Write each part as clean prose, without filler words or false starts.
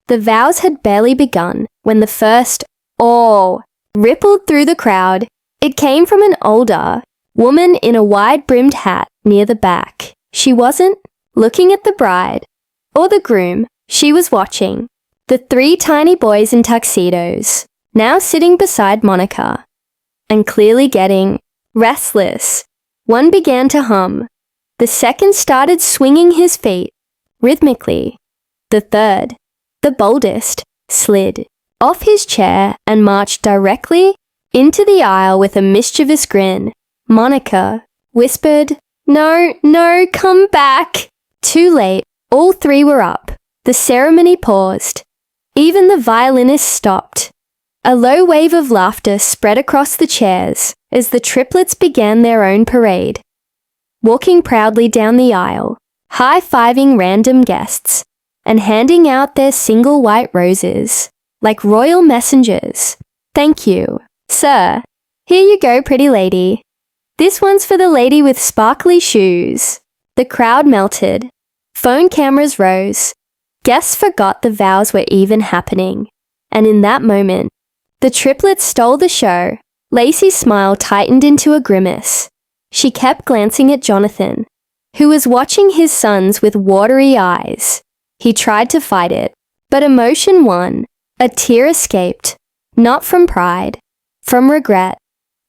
The vows had barely begun when the first "oh" rippled through the crowd. It came from an older woman in a wide-brimmed hat near the back. She wasn't looking at the bride or the groom. She was watching the three tiny boys in tuxedos, now sitting beside Monica, and clearly getting restless. One began to hum. The second started swinging his feet rhythmically. The third, the boldest, slid off his chair and marched directly into the aisle with a mischievous grin. Monica whispered, "No, no, come back." Too late. All three were up. The ceremony paused. Even the violinist stopped. A low wave of laughter spread across the chairs as the triplets began their own parade, walking proudly down the aisle, high-fiving random guests, and handing out their single white roses, like royal messengers. "Thank you, sir. Here you go, pretty lady. This one's for the lady with sparkly shoes." The crowd melted. Phone cameras rose. Guests forgot the vows were even happening. And in that moment, the triplets stole the show. Lacey's smile tightened into a grimace. She kept glancing at Jonathan, who was watching his sons with watery eyes. He tried to fight it, but emotion won. A tear escaped, not from pride, from regret,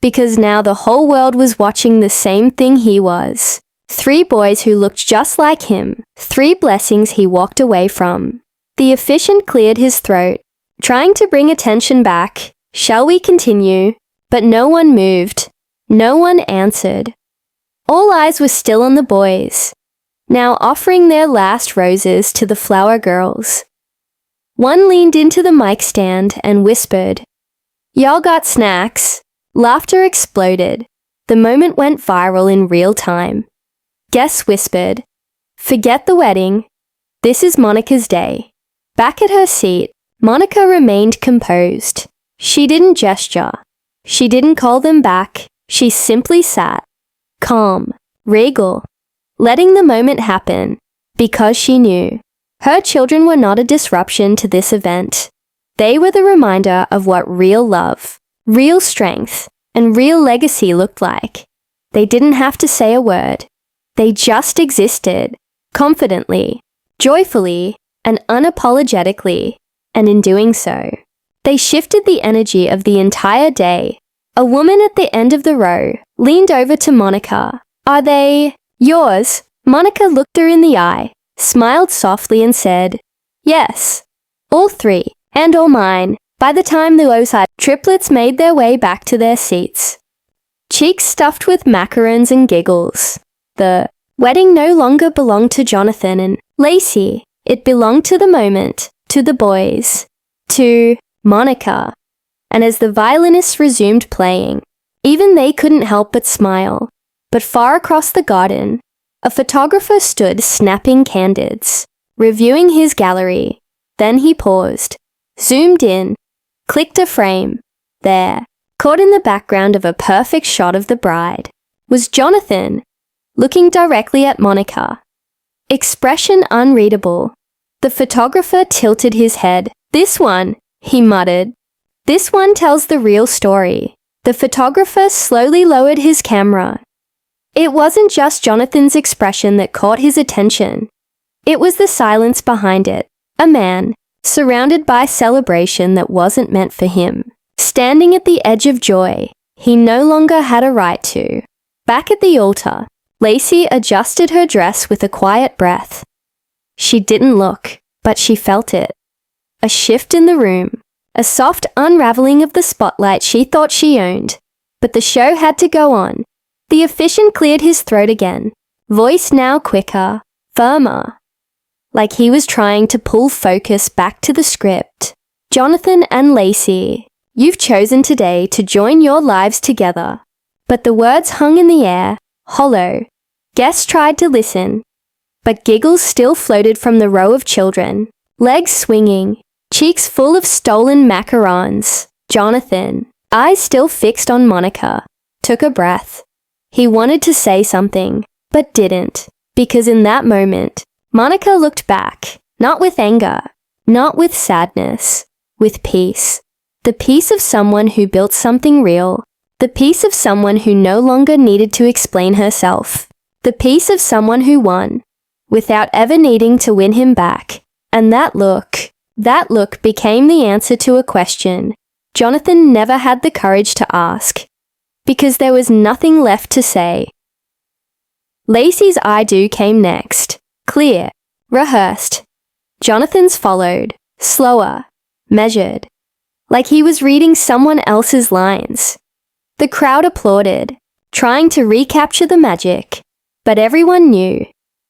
because now the whole world was watching the same thing he was. Three boys who looked just like him, 3 blessings he walked away from. The officiant cleared his throat, trying to bring attention back. "Shall we continue?" But no one moved. No one answered. All eyes were still on the boys, now offering their last roses to the flower girls. One leaned into the mic stand and whispered, "Y'all got snacks?" Laughter exploded. The moment went viral in real time. Guests whispered, "Forget the wedding. This is Monica's day." Back at her seat, Monica remained composed. She didn't gesture. She didn't call them back. She simply sat, calm, regal, letting the moment happen, because she knew her children were not a disruption to this event. They were the reminder of what real love, real strength, and real legacy looked like. They didn't have to say a word. They just existed, confidently, joyfully, and unapologetically, and in doing so, they shifted the energy of the entire day. A woman at the end of the row leaned over to Monica. "Are they yours?" Monica looked her in the eye, smiled softly and said, "Yes, all 3, and all mine." By the time the low-side triplets made their way back to their seats, cheeks stuffed with macarons and giggles, the wedding no longer belonged to Jonathan and Lacey. It belonged to the moment, to the boys, to Monica. And as the violinists resumed playing, even they couldn't help but smile. But far across the garden, a photographer stood snapping candids, reviewing his gallery. Then he paused, zoomed in, clicked a frame. There, caught in the background of a perfect shot of the bride, was Jonathan, looking directly at Monica. Expression unreadable. The photographer tilted his head. "This one," he muttered. "This one tells the real story." The photographer slowly lowered his camera. It wasn't just Jonathan's expression that caught his attention. It was the silence behind it. A man, surrounded by celebration that wasn't meant for him, standing at the edge of joy he no longer had a right to. Back at the altar, Lacey adjusted her dress with a quiet breath. She didn't look, but she felt it. A shift in the room, a soft unraveling of the spotlight she thought she owned. But the show had to go on. The officiant cleared his throat again, voice now quicker, firmer, like he was trying to pull focus back to the script. "Jonathan and Lacey, you've chosen today to join your lives together." But the words hung in the air, hollow. Guests tried to listen, but giggles still floated from the row of children, legs swinging, cheeks full of stolen macarons. Jonathan, eyes still fixed on Monica, took a breath. He wanted to say something, but didn't, because in that moment, Monica looked back, not with anger, Not with sadness, with peace. The peace of someone who built something real. The peace of someone who no longer needed to explain herself. The peace of someone who won, without ever needing to win him back. And that look became the answer to a question Jonathan never had the courage to ask, because there was nothing left to say. Lacey's I do came next, clear, rehearsed. Jonathan's followed, slower, measured, like he was reading someone else's lines. The crowd applauded, trying to recapture the magic, but everyone knew,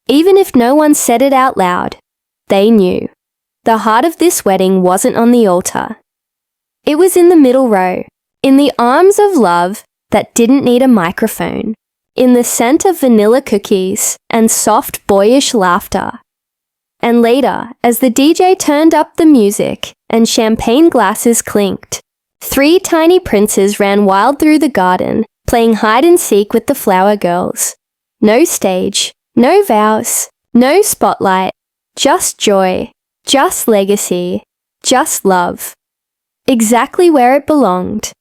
even if no one said it out loud, they knew. The heart of this wedding wasn't on the altar. It was in the middle row, in the arms of love that didn't need a microphone, in the scent of vanilla cookies and soft boyish laughter. And later, as the DJ turned up the music and champagne glasses clinked, 3 tiny princes ran wild through the garden, playing hide and seek with the flower girls. No stage, no vows, no spotlight, just joy, just legacy, just love. Exactly where it belonged.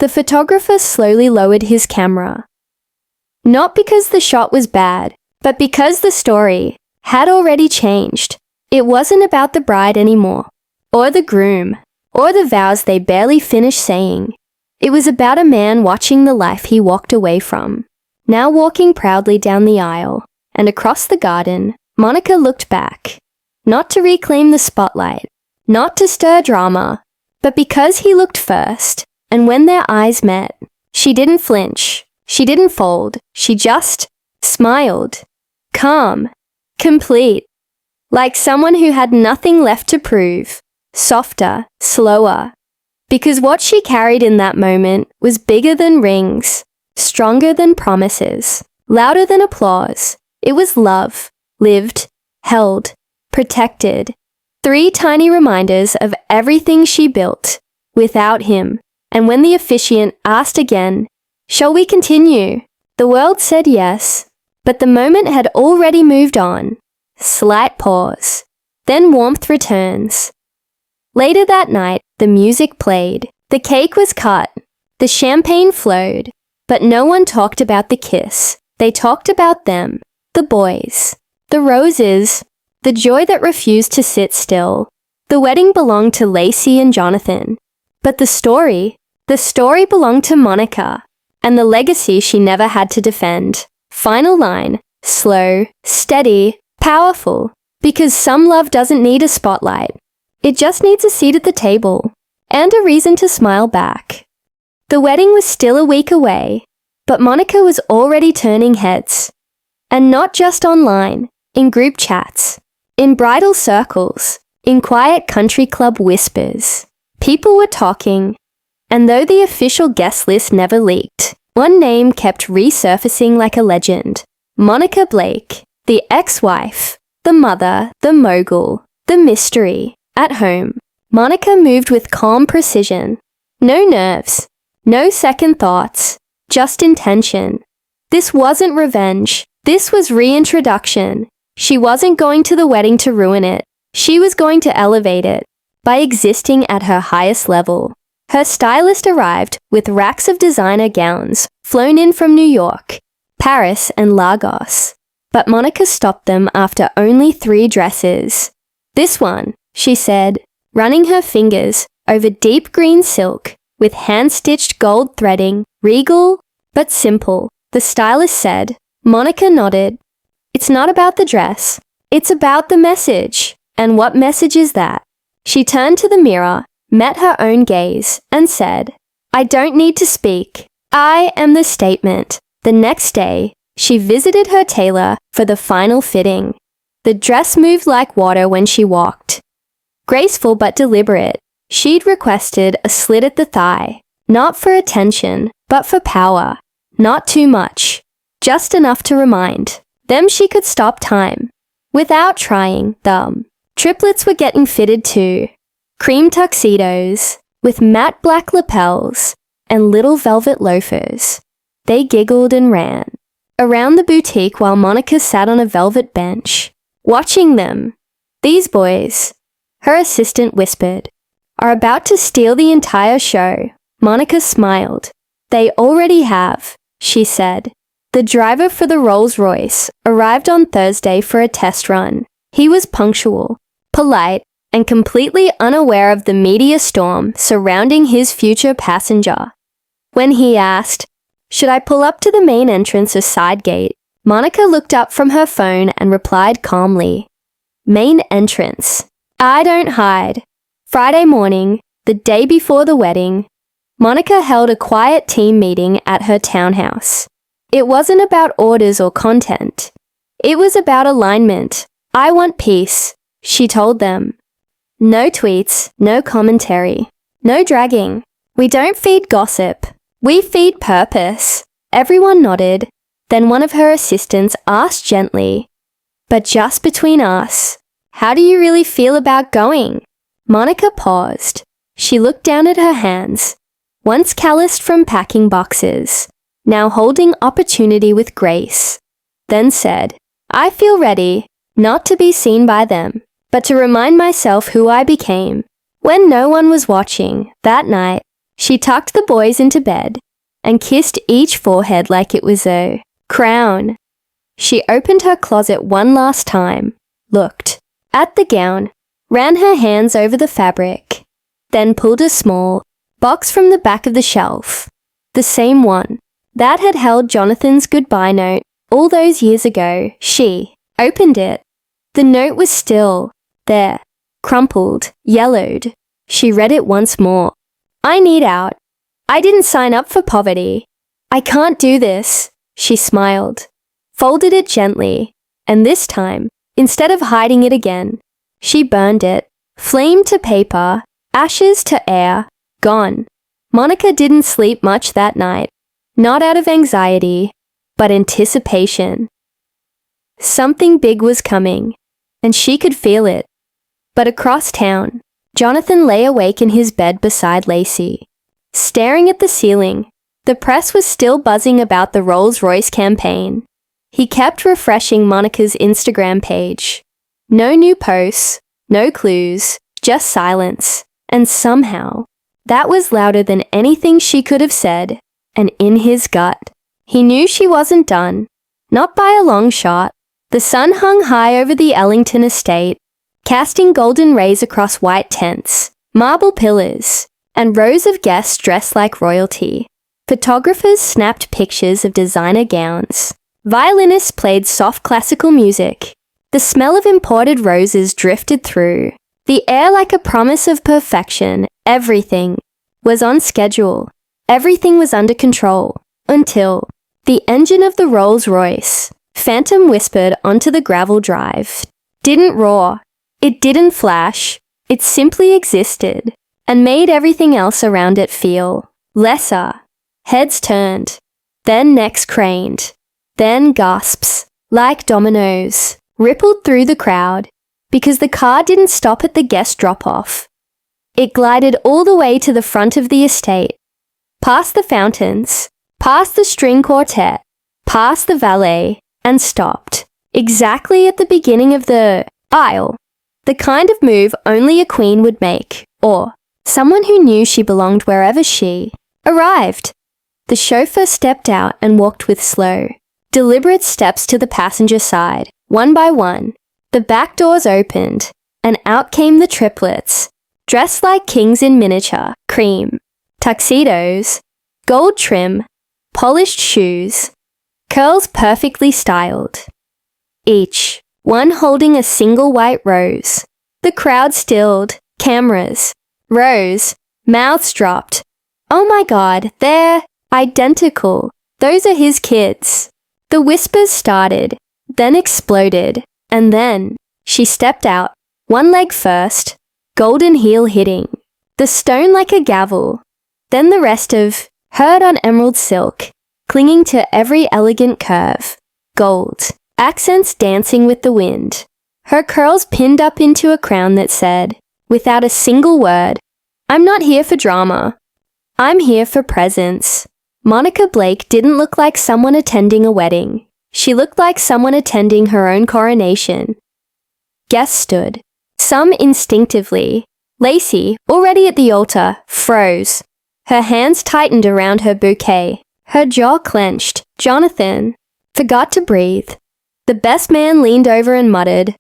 The photographer slowly lowered his camera. Not because the shot was bad, but because the story had already changed. It wasn't about the bride anymore, or the groom, or the vows they barely finished saying. It was about a man watching the life he walked away from, now walking proudly down the aisle, and across the garden, Monica looked back, not to reclaim the spotlight, not to stir drama, but because he looked first, and when their eyes met, she didn't flinch, she didn't fold, she just smiled, calm, complete, like someone who had nothing left to prove, softer, slower, because what she carried in that moment was bigger than rings, stronger than promises, louder than applause. It was love, lived, held, protected. 3 tiny reminders of everything she built, without him. And when the officiant asked again, "Shall we continue?" the world said yes, but the moment had already moved on. Slight pause. Then warmth returns. Later that night, the music played. The cake was cut. The champagne flowed. But no one talked about the kiss. They talked about them, the boys, the roses, the joy that refused to sit still. The wedding belonged to Lacey and Jonathan. But the story belonged to Monica, and the legacy she never had to defend. Final line, slow, steady, powerful, because some love doesn't need a spotlight. It just needs a seat at the table, and a reason to smile back. The wedding was still a week away, but Monica was already turning heads. And not just online, in group chats, in bridal circles, in quiet country club whispers. People were talking, and though the official guest list never leaked, one name kept resurfacing like a legend. Monica Blake, the ex-wife, the mother, the mogul, the mystery. At home, Monica moved with calm precision. No nerves, no second thoughts, just intention. This wasn't revenge. This was reintroduction. She wasn't going to the wedding to ruin it. She was going to elevate it by existing at her highest level. Her stylist arrived with racks of designer gowns flown in from New York, Paris, and Lagos. But Monica stopped them after only 3 dresses. "This one," she said, running her fingers over deep green silk with hand-stitched gold threading, regal but simple. The stylist said. Monica nodded. "It's not about the dress. It's about the message." And what message is that? She turned to the mirror, met her own gaze, and said, "I don't need to speak. I am the statement." The next day, she visited her tailor for the final fitting. The dress moved like water when she walked. Graceful but deliberate, she'd requested a slit at the thigh, not for attention, but for power. Not too much, just enough to remind them she could stop time. Without trying, triplets were getting fitted too. Cream tuxedos, with matte black lapels, and little velvet loafers. They giggled and ran around the boutique while Monica sat on a velvet bench, watching them, These boys, her assistant whispered, are about to steal the entire show. Monica smiled. They already have, she said. The driver for the Rolls-Royce arrived on Thursday for a test run. He was punctual, polite, and completely unaware of the media storm surrounding his future passenger. When he asked, "Should I pull up to the main entrance or side gate?" Monica looked up from her phone and replied calmly, "Main entrance. I don't hide." Friday morning, the day before the wedding, Monica held a quiet team meeting at her townhouse. It wasn't about orders or content. It was about alignment. "I want peace," she told them. No tweets, no commentary, no dragging. We don't feed gossip. We feed purpose. Everyone nodded. Then one of her assistants asked gently, "But just between us, how do you really feel about going?" Monica paused. She looked down at her hands, once calloused from packing boxes, now holding opportunity with grace, then said, "I feel ready, not to be seen by them, but to remind myself who I became." When no one was watching, that night, she tucked the boys into bed and kissed each forehead like it was a crown. She opened her closet one last time, looked at the gown, ran her hands over the fabric, then pulled a small box from the back of the shelf, the same one that had held Jonathan's goodbye note all those years ago. She opened it. The note was still there, crumpled, yellowed. She read it once more. "I need out. I didn't sign up for poverty. I can't do this." She smiled, folded it gently, and this time, instead of hiding it again, she burned it. Flame to paper, ashes to air, gone. Monica didn't sleep much that night, not out of anxiety, but anticipation. Something big was coming, and she could feel it. But across town, Jonathan lay awake in his bed beside Lacey, staring at the ceiling. The press was still buzzing about the Rolls-Royce campaign. He kept refreshing Monica's Instagram page. No new posts, no clues, just silence. And somehow, that was louder than anything she could have said, and in his gut, he knew she wasn't done. Not by a long shot. The sun hung high over the Ellington estate, casting golden rays across white tents, marble pillars, and rows of guests dressed like royalty. Photographers snapped pictures of designer gowns. Violinists played soft classical music. The smell of imported roses drifted through the air like a promise of perfection. Everything was on schedule. Everything was under control. Until the engine of the Rolls-Royce, Phantom whispered onto the gravel drive. Didn't roar. It didn't flash. It simply existed and made everything else around it feel lesser. Heads turned, then necks craned, then gasps, like dominoes, rippled through the crowd because the car didn't stop at the guest drop-off. It glided all the way to the front of the estate, past the fountains, past the string quartet, past the valet, and stopped exactly at the beginning of the aisle. The kind of move only a queen would make, or someone who knew she belonged wherever she arrived. The chauffeur stepped out and walked with slow, deliberate steps to the passenger side. One by one, the back doors opened, and out came the triplets, dressed like kings in miniature, cream, tuxedos, gold trim, polished shoes, curls perfectly styled. Each one holding a single white rose. The crowd stilled, cameras rose, mouths dropped. "Oh my God, they're identical. Those are his kids." The whispers started, then exploded, and then she stepped out, one leg first, golden heel hitting the stone like a gavel, then the rest of herd on emerald silk, clinging to every elegant curve, gold, accents dancing with the wind. Her curls pinned up into a crown that said, without a single word, "I'm not here for drama. I'm here for presence." Monica Blake didn't look like someone attending a wedding. She looked like someone attending her own coronation. Guests stood, some instinctively. Lacey, already at the altar, froze. Her hands tightened around her bouquet. Her jaw clenched. Jonathan forgot to breathe. The best man leaned over and muttered,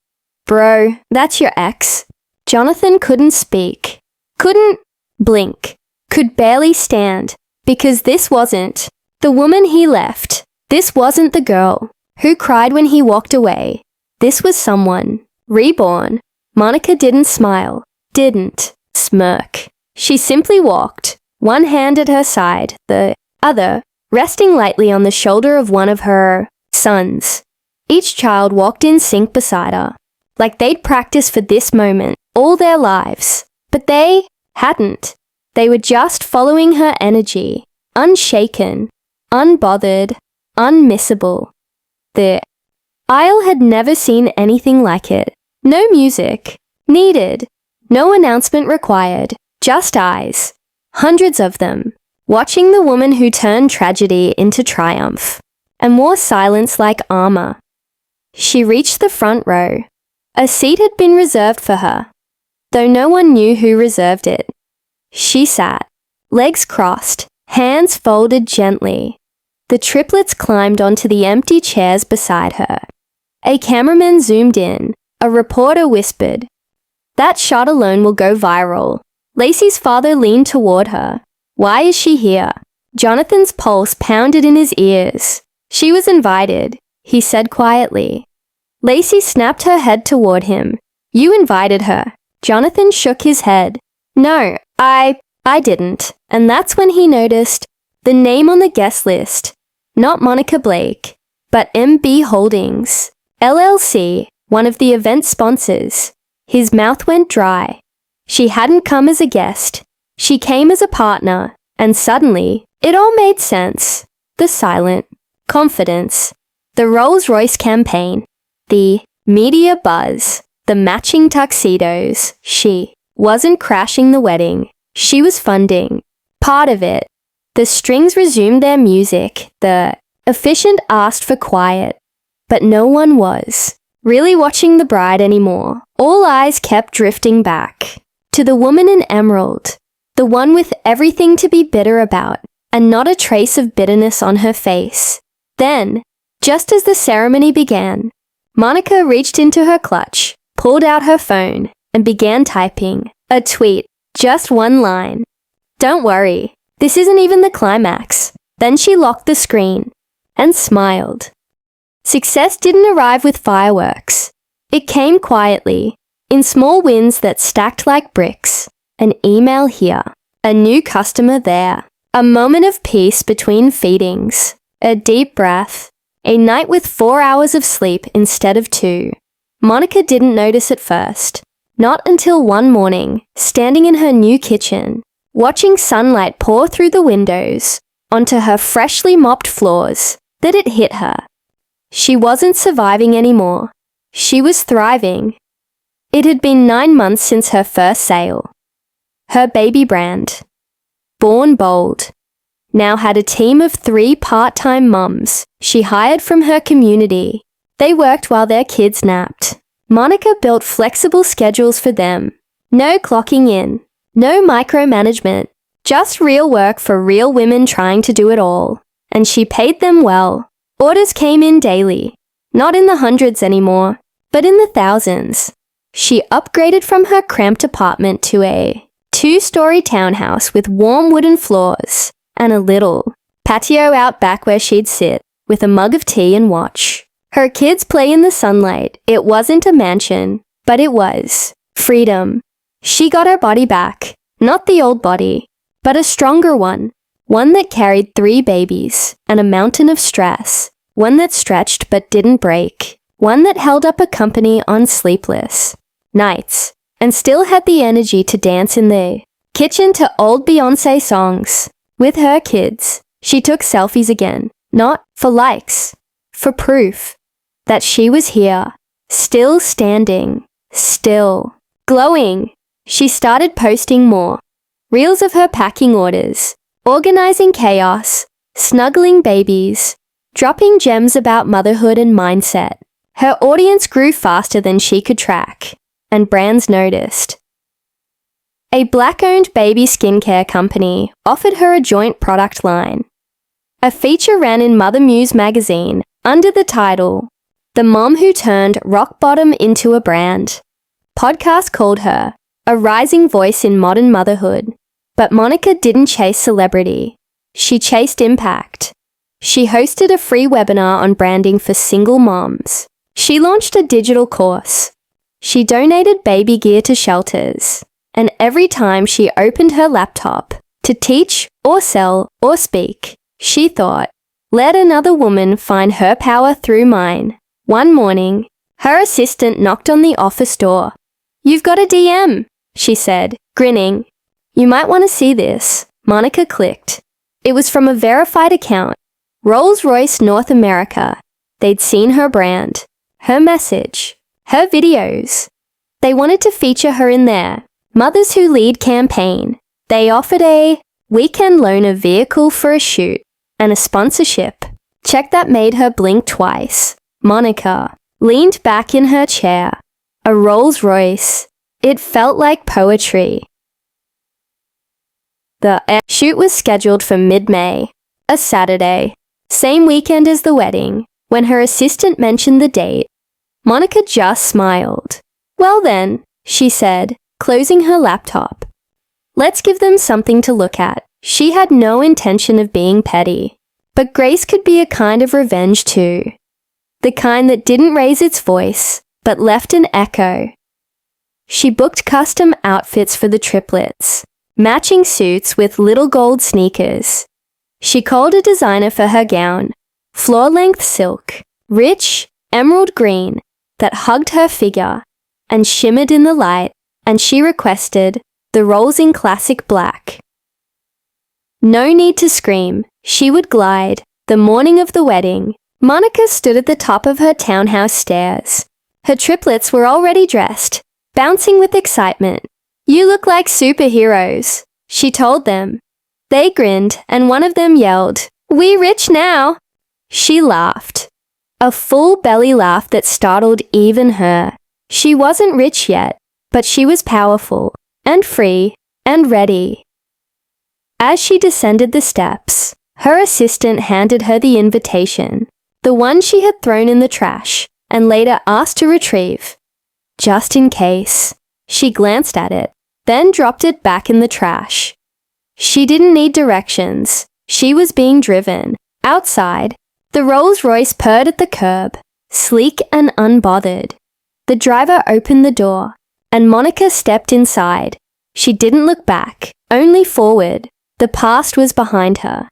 "Bro, that's your ex." Jonathan couldn't speak, couldn't blink, could barely stand, because this wasn't the woman he left. This wasn't the girl who cried when he walked away. This was someone reborn. Monica didn't smile, didn't smirk. She simply walked, one hand at her side, the other resting lightly on the shoulder of one of her sons. Each child walked in sync beside her, like they'd practiced for this moment all their lives. But they hadn't. They were just following her energy, unshaken, unbothered, unmissable. The aisle had never seen anything like it. No music needed, no announcement required, just eyes, hundreds of them, watching the woman who turned tragedy into triumph, and wore silence like armor. She reached the front row. A seat had been reserved for her, though no one knew who reserved it. She sat, legs crossed, hands folded gently. The triplets climbed onto the empty chairs beside her. A cameraman zoomed in. A reporter whispered, "That shot alone will go viral." Lacey's father leaned toward her. "Why is she here?" Jonathan's pulse pounded in his ears. "She was invited," he said quietly. Lacey snapped her head toward him. "You invited her." Jonathan shook his head. "No, I didn't." And that's when he noticed the name on the guest list. Not Monica Blake, but MB Holdings, LLC, one of the event sponsors. His mouth went dry. She hadn't come as a guest. She came as a partner, and suddenly, it all made sense. The silent confidence, the Rolls-Royce campaign, the media buzz, the matching tuxedos. She wasn't crashing the wedding. She was funding part of it. The strings resumed their music. The officiant asked for quiet, but no one was really watching the bride anymore. All eyes kept drifting back to the woman in emerald, the one with everything to be bitter about, and not a trace of bitterness on her face. Then, just as the ceremony began, Monica reached into her clutch, pulled out her phone, and began typing a tweet, just one line. "Don't worry, this isn't even the climax." Then she locked the screen and smiled. Success didn't arrive with fireworks. It came quietly, in small wins that stacked like bricks. An email here, a new customer there, a moment of peace between feedings, a deep breath, a night with 4 hours of sleep instead of 2. Monica didn't notice at first, not until one morning, standing in her new kitchen, watching sunlight pour through the windows onto her freshly mopped floors, that it hit her. She wasn't surviving anymore. She was thriving. It had been 9 months since her first sale. Her baby brand, Born Bold, now had a team of 3 part-time mums she hired from her community. They worked while their kids napped. Monica built flexible schedules for them. No clocking in, no micromanagement, just real work for real women trying to do it all. And she paid them well. Orders came in daily, not in the hundreds anymore, but in the thousands. She upgraded from her cramped apartment to a 2-story townhouse with warm wooden floors and a little patio out back where she'd sit with a mug of tea and watch her kids play in the sunlight. It wasn't a mansion, but it was freedom. She got her body back, not the old body, but a stronger one. One that carried 3 babies and a mountain of stress. One that stretched but didn't break. One that held up a company on sleepless nights and still had the energy to dance in the kitchen to old Beyoncé songs. With her kids, she took selfies again, not for likes, for proof that she was here, still standing, still glowing. She started posting more reels of her packing orders, organizing chaos, snuggling babies, dropping gems about motherhood and mindset. Her audience grew faster than she could track. and brands noticed. A black-owned baby skincare company offered her a joint product line. A feature ran in Mother Muse magazine under the title, "The Mom Who Turned Rock Bottom into a Brand." Podcasts called her a rising voice in modern motherhood. But Monica didn't chase celebrity. She chased impact. She hosted a free webinar on branding for single moms. She launched a digital course. She donated baby gear to shelters. And every time she opened her laptop to teach or sell or speak, she thought, let another woman find her power through mine. One morning, her assistant knocked on the office door. "You've got a DM," she said, grinning. "You might want to see this." Monica clicked. It was from a verified account, Rolls-Royce North America. They'd seen her brand, her message, her videos. They wanted to feature her in their Mothers Who Lead campaign. They offered a weekend loaner vehicle for a shoot and a sponsorship. Check that made her blink twice. Monica leaned back in her chair. A Rolls-Royce. It felt like poetry. The shoot was scheduled for mid-May, a Saturday, same weekend as the wedding. When her assistant mentioned the date, Monica just smiled. "Well then," she said, closing her laptop. "Let's give them something to look at." She had no intention of being petty, but grace could be a kind of revenge too. The kind that didn't raise its voice, but left an echo. She booked custom outfits for the triplets, matching suits with little gold sneakers. She called a designer for her gown, floor-length silk, rich, emerald green, that hugged her figure and shimmered in the light, and she requested the rolls in classic black. No need to scream, she would glide. The morning of the wedding, Monica stood at the top of her townhouse stairs. Her triplets were already dressed, bouncing with excitement. "You look like superheroes," she told them. They grinned, and one of them yelled, "We rich now!" She laughed. A full belly laugh that startled even her. She wasn't rich yet, but she was powerful, and free, and ready. As she descended the steps, her assistant handed her the invitation, the one she had thrown in the trash, and later asked to retrieve. Just in case. She glanced at it, then dropped it back in the trash. She didn't need directions. She was being driven. Outside, the Rolls-Royce purred at the curb, sleek and unbothered. The driver opened the door, and Monica stepped inside. She didn't look back, only forward. The past was behind her.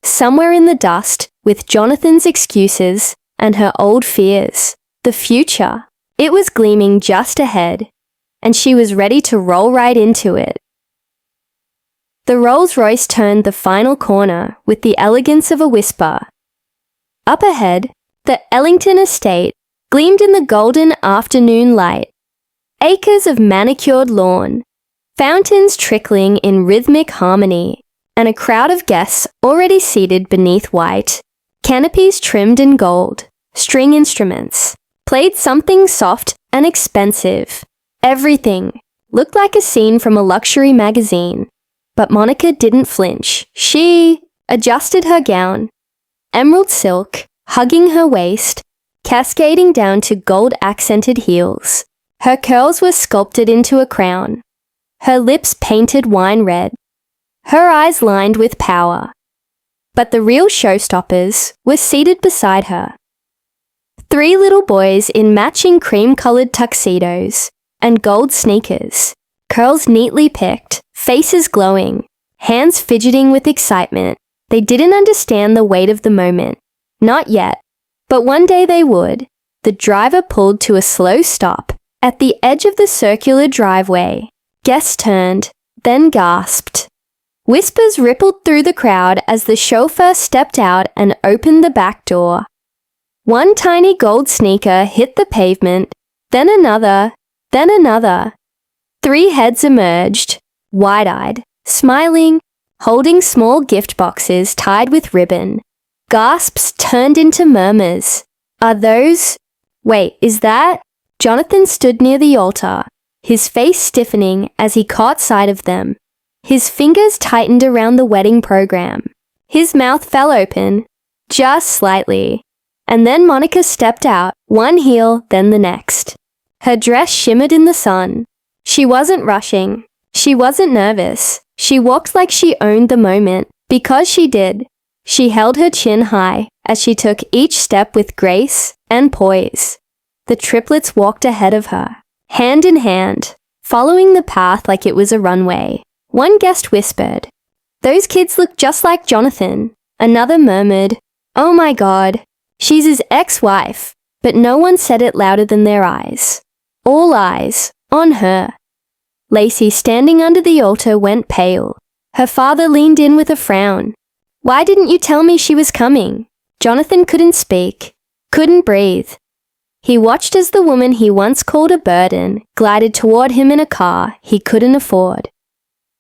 Somewhere in the dust, with Jonathan's excuses and her old fears. The future. It was gleaming just ahead, and she was ready to roll right into it. The Rolls-Royce turned the final corner with the elegance of a whisper. Up ahead, the Ellington estate gleamed in the golden afternoon light. Acres of manicured lawn, fountains trickling in rhythmic harmony, and a crowd of guests already seated beneath white canopies trimmed in gold. String instruments played something soft and expensive. Everything looked like a scene from a luxury magazine. But Monica didn't flinch. She adjusted her gown, emerald silk, hugging her waist, cascading down to gold-accented heels. Her curls were sculpted into a crown, her lips painted wine red, her eyes lined with power. But the real showstoppers were seated beside her. 3 little boys in matching cream-colored tuxedos and gold sneakers, curls neatly picked, faces glowing, hands fidgeting with excitement. They didn't understand the weight of the moment. Not yet. But one day they would. The driver pulled to a slow stop at the edge of the circular driveway. Guests turned, then gasped. Whispers rippled through the crowd as the chauffeur stepped out and opened the back door. One tiny gold sneaker hit the pavement, then another, then another. 3 heads emerged, wide-eyed, smiling, holding small gift boxes tied with ribbon. Gasps turned into murmurs. Are those... Wait, is that... Jonathan stood near the altar, his face stiffening as he caught sight of them. His fingers tightened around the wedding program. His mouth fell open, just slightly, and then Monica stepped out, one heel, then the next. Her dress shimmered in the sun. She wasn't rushing. She wasn't nervous. She walked like she owned the moment, because she did. She held her chin high as she took each step with grace and poise. The triplets walked ahead of her, hand in hand, following the path like it was a runway. One guest whispered, "Those kids look just like Jonathan." Another murmured, "Oh my God, she's his ex-wife," but no one said it louder than their eyes. All eyes on her. Lacey, standing under the altar, went pale. Her father leaned in with a frown. "Why didn't you tell me she was coming?" Jonathan couldn't speak, couldn't breathe. He watched as the woman he once called a burden glided toward him in a car he couldn't afford.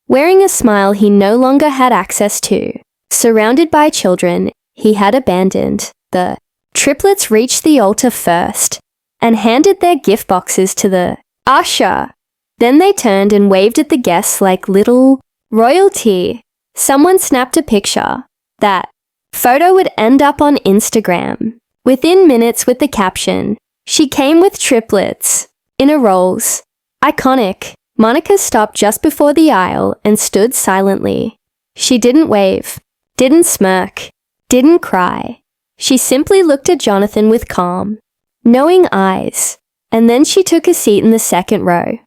Wearing a smile he no longer had access to, surrounded by children he had abandoned, the triplets reached the altar first and handed their gift boxes to the usher. Then they turned and waved at the guests like little royalty. Someone snapped a picture. That photo would end up on Instagram. Within minutes with the caption, "She came with triplets, in a Rolls." Iconic. Monica stopped just before the aisle and stood silently. She didn't wave, didn't smirk, didn't cry. She simply looked at Jonathan with calm, knowing eyes, and then she took a seat in the second row.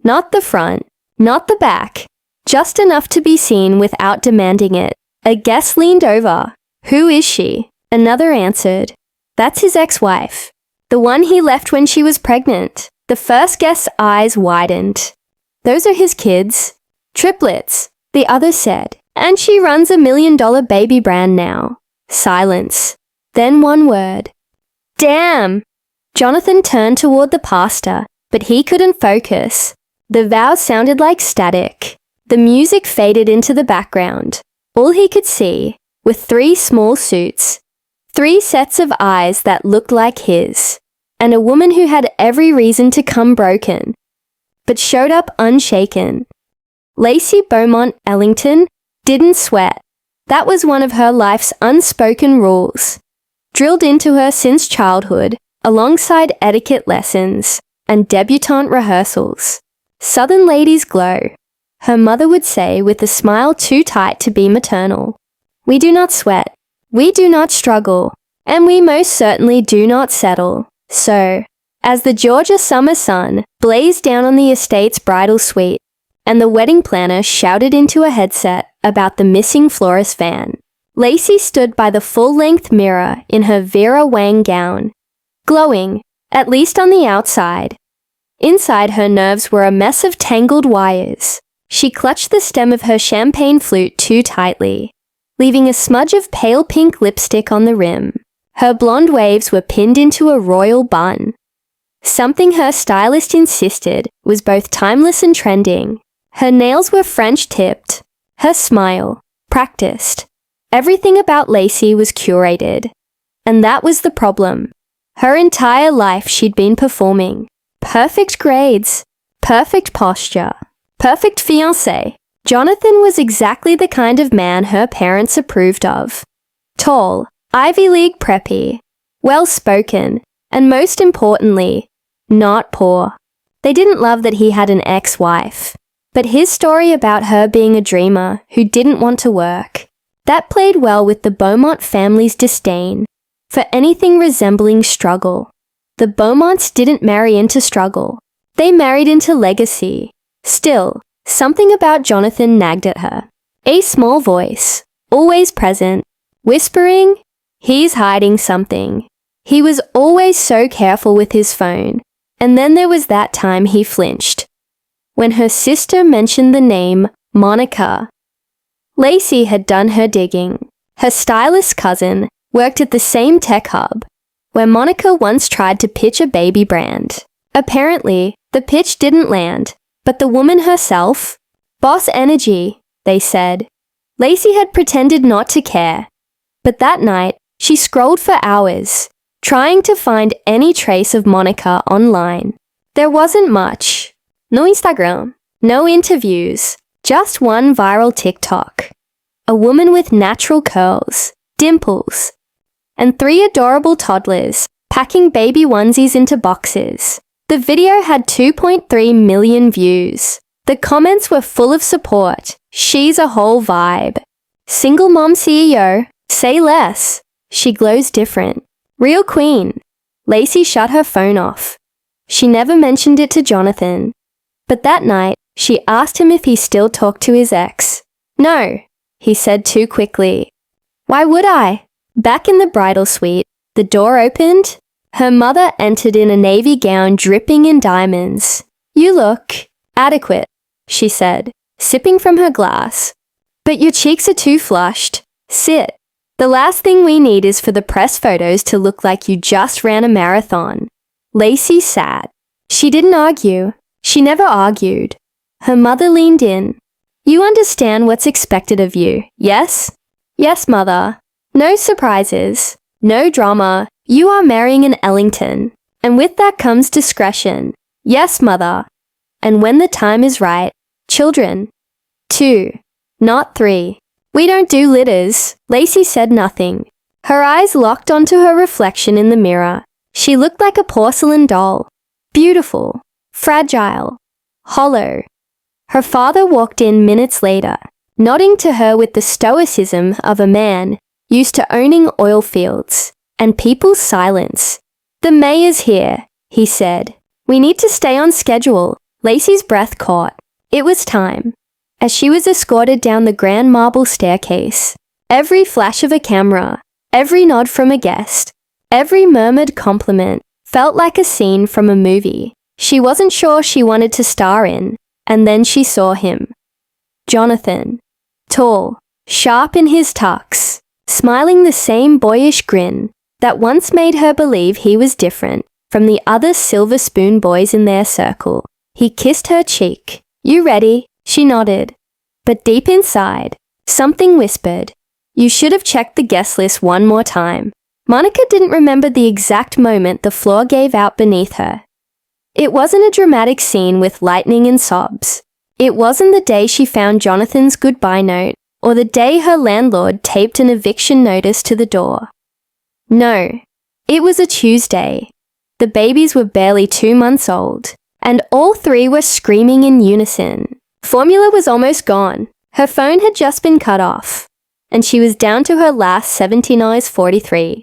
Not the front, not the back, just enough to be seen without demanding it. A guest leaned over. "Who is she?" Another answered, "That's his ex-wife, the one he left when she was pregnant." The first guest's eyes widened. "Those are his kids." "Triplets," the other said, "and she runs $1 million baby brand now." Silence. Then one word. "Damn!" Jonathan turned toward the pastor, but he couldn't focus. The vows sounded like static. The music faded into the background. All he could see were 3 small suits, 3 sets of eyes that looked like his, and a woman who had every reason to come broken, but showed up unshaken. Lacey Beaumont Ellington didn't sweat. That was one of her life's unspoken rules, drilled into her since childhood, alongside etiquette lessons and debutante rehearsals. Southern ladies glow, her mother would say with a smile too tight to be maternal. We do not sweat, we do not struggle, and we most certainly do not settle. So, as the Georgia summer sun blazed down on the estate's bridal suite, and the wedding planner shouted into a headset about the missing florist van, Lacey stood by the full-length mirror in her Vera Wang gown, glowing, at least on the outside. Inside, her nerves were a mess of tangled wires. She clutched the stem of her champagne flute too tightly, leaving a smudge of pale pink lipstick on the rim. Her blonde waves were pinned into a royal bun. Something her stylist insisted was both timeless and trending. Her nails were French-tipped, her smile practiced. Everything about Lacey was curated. And that was the problem. Her entire life she'd been performing. Perfect grades, perfect posture, perfect fiancé. Jonathan was exactly the kind of man her parents approved of. Tall, Ivy League preppy, well-spoken, and most importantly, not poor. They didn't love that he had an ex-wife, but his story about her being a dreamer who didn't want to work, that played well with the Beaumont family's disdain for anything resembling struggle. The Beaumonts didn't marry into struggle. They married into legacy. Still, something about Jonathan nagged at her. A small voice, always present, whispering, he's hiding something. He was always so careful with his phone. And then there was that time he flinched, when her sister mentioned the name Monica. Lacey had done her digging. Her stylist cousin worked at the same tech hub, where Monica once tried to pitch a baby brand. Apparently, the pitch didn't land, but the woman herself, boss energy, they said. Lacey had pretended not to care, but that night, she scrolled for hours, trying to find any trace of Monica online. There wasn't much. No Instagram. No interviews. Just one viral TikTok. A woman with natural curls, dimples, and 3 adorable toddlers packing baby onesies into boxes. The video had 2.3 million views. The comments were full of support. She's a whole vibe. Single mom CEO, say less. She glows different. Real queen. Lacey shut her phone off. She never mentioned it to Jonathan. But that night, she asked him if he still talked to his ex. No, he said too quickly. Why would I? Back in the bridal suite, the door opened. Her mother entered in a navy gown dripping in diamonds. You look adequate, she said, sipping from her glass. But your cheeks are too flushed. Sit. The last thing we need is for the press photos to look like you just ran a marathon. Lacey sat. She didn't argue. She never argued. Her mother leaned in. You understand what's expected of you, yes? Yes, mother. No surprises. No drama. You are marrying an Ellington. And with that comes discretion. Yes, mother. And when the time is right, children. 2, not 3. We don't do litters. Lacey said nothing. Her eyes locked onto her reflection in the mirror. She looked like a porcelain doll. Beautiful. Fragile. Hollow. Her father walked in minutes later, nodding to her with the stoicism of a man used to owning oil fields and people's silence. The mayor's here, he said. We need to stay on schedule. Lacey's breath caught. It was time. As she was escorted down the grand marble staircase, every flash of a camera, every nod from a guest, every murmured compliment felt like a scene from a movie she wasn't sure she wanted to star in, and then she saw him. Jonathan. Tall, sharp in his tux, smiling the same boyish grin that once made her believe he was different from the other silver spoon boys in their circle. He kissed her cheek. You ready? She nodded. But deep inside, something whispered. You should have checked the guest list one more time. Monica didn't remember the exact moment the floor gave out beneath her. It wasn't a dramatic scene with lightning and sobs. It wasn't the day she found Jonathan's goodbye note or the day her landlord taped an eviction notice to the door. No, it was a Tuesday. The babies were barely 2 months old, and all 3 were screaming in unison. Formula was almost gone. Her phone had just been cut off, and she was down to her last $17.43.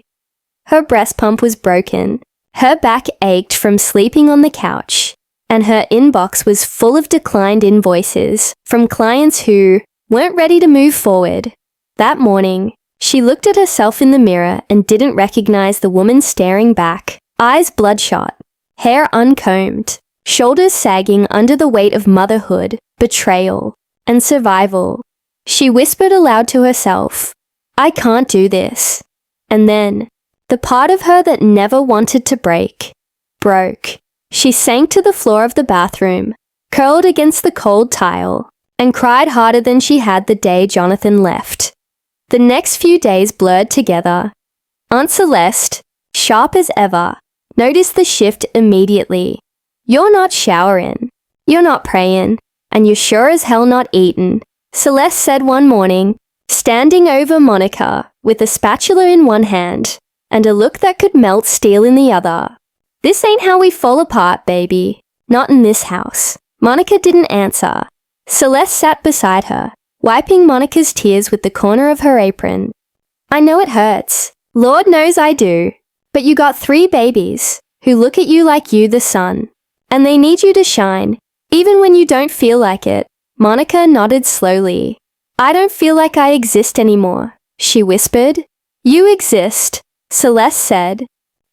Her breast pump was broken. Her back ached from sleeping on the couch, and her inbox was full of declined invoices from clients who weren't ready to move forward. That morning, she looked at herself in the mirror and didn't recognize the woman staring back, eyes bloodshot, hair uncombed, shoulders sagging under the weight of motherhood, betrayal, and survival. She whispered aloud to herself, I can't do this. And then, the part of her that never wanted to break, broke. She sank to the floor of the bathroom, curled against the cold tile, and cried harder than she had the day Jonathan left. The next few days blurred together. Aunt Celeste, sharp as ever, noticed the shift immediately. You're not showering, you're not praying, and you're sure as hell not eating, Celeste said one morning, standing over Monica with a spatula in one hand and a look that could melt steel in the other. This ain't how we fall apart, baby. Not in this house. Monica didn't answer. Celeste sat beside her, wiping Monica's tears with the corner of her apron. I know it hurts. Lord knows I do. But you got 3 babies who look at you like you the sun. And they need you to shine, even when you don't feel like it. Monica nodded slowly. I don't feel like I exist anymore, she whispered. You exist, Celeste said.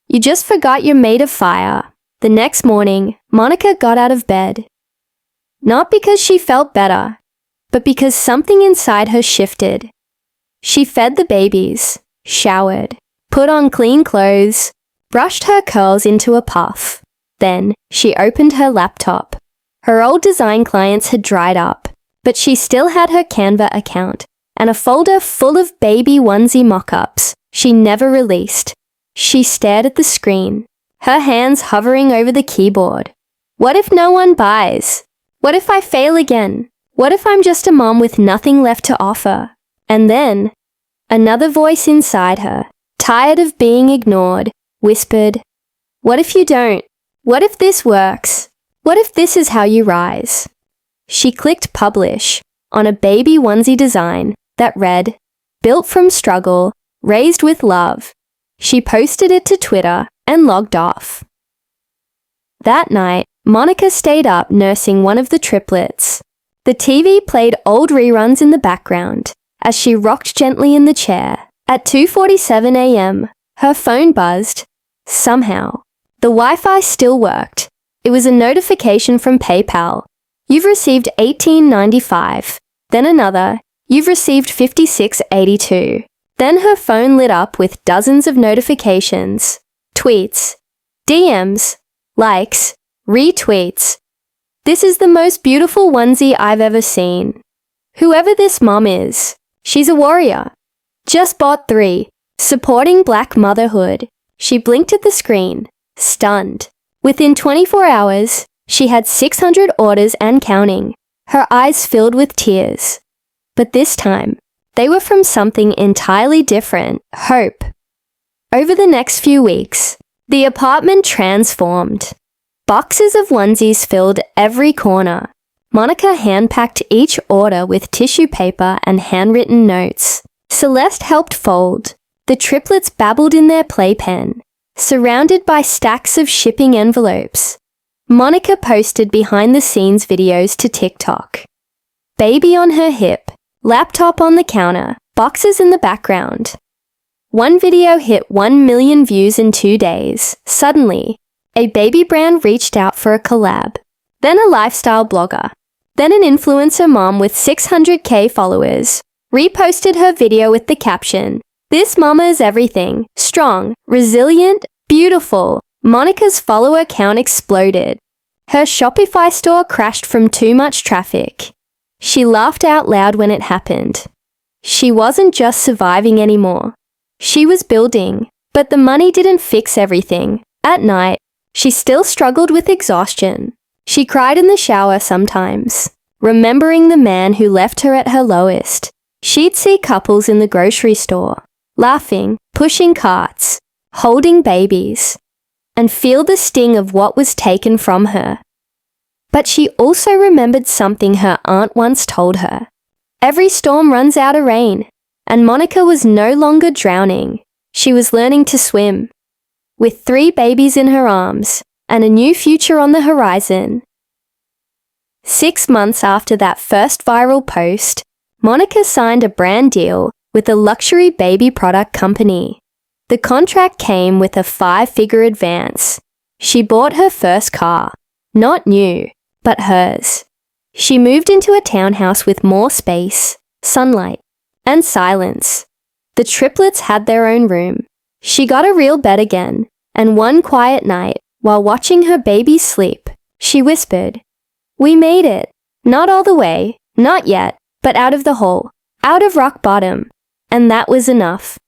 You just forgot you're made of fire. The next morning, Monica got out of bed. Not because she felt better, but because something inside her shifted. She fed the babies, showered, put on clean clothes, brushed her curls into a puff. Then, she opened her laptop. Her old design clients had dried up, but she still had her Canva account and a folder full of baby onesie mock-ups she never released. She stared at the screen, her hands hovering over the keyboard. What if no one buys? What if I fail again? What if I'm just a mom with nothing left to offer? And then, another voice inside her, tired of being ignored, whispered, what if you don't? What if this works? What if this is how you rise? She clicked publish on a baby onesie design that read, built from struggle, raised with love. She posted it to Twitter and logged off. That night, Monica stayed up nursing one of the triplets. The TV played old reruns in the background as she rocked gently in the chair. At 2:47 a.m., her phone buzzed. Somehow, the Wi-Fi still worked. It was a notification from PayPal. You've received $18.95. Then another, you've received $56.82. Then her phone lit up with dozens of notifications, tweets, DMs, likes, retweets. This is the most beautiful onesie I've ever seen. Whoever this mom is, she's a warrior. Just bought 3. Supporting Black motherhood. She blinked at the screen, stunned. Within 24 hours, she had 600 orders and counting, her eyes filled with tears. But this time, they were from something entirely different, hope. Over the next few weeks, the apartment transformed. Boxes of onesies filled every corner. Monica hand-packed each order with tissue paper and handwritten notes. Celeste helped fold. The triplets babbled in their playpen, surrounded by stacks of shipping envelopes. Monica posted behind-the-scenes videos to TikTok. Baby on her hip, laptop on the counter, boxes in the background. One video hit 1 million views in 2 days. Suddenly, a baby brand reached out for a collab. Then a lifestyle blogger. Then an influencer mom with 600K followers reposted her video with the caption, "This mama is everything, strong, resilient, beautiful." Monica's follower count exploded. Her Shopify store crashed from too much traffic. She laughed out loud when it happened. She wasn't just surviving anymore. She was building, but the money didn't fix everything. At night, she still struggled with exhaustion. She cried in the shower sometimes, remembering the man who left her at her lowest. She'd see couples in the grocery store, laughing, pushing carts, holding babies, and feel the sting of what was taken from her. But she also remembered something her aunt once told her. Every storm runs out a rain, and Monica was no longer drowning. She was learning to swim. With 3 babies in her arms and a new future on the horizon. 6 months after that first viral post, Monica signed a brand deal with a luxury baby product company. The contract came with a 5-figure advance. She bought her first car, not new, but hers. She moved into a townhouse with more space, sunlight, and silence. The triplets had their own room. She got a real bed again, and one quiet night, while watching her baby sleep, she whispered, "We made it. Not all the way, not yet, but out of the hole, out of rock bottom." And that was enough.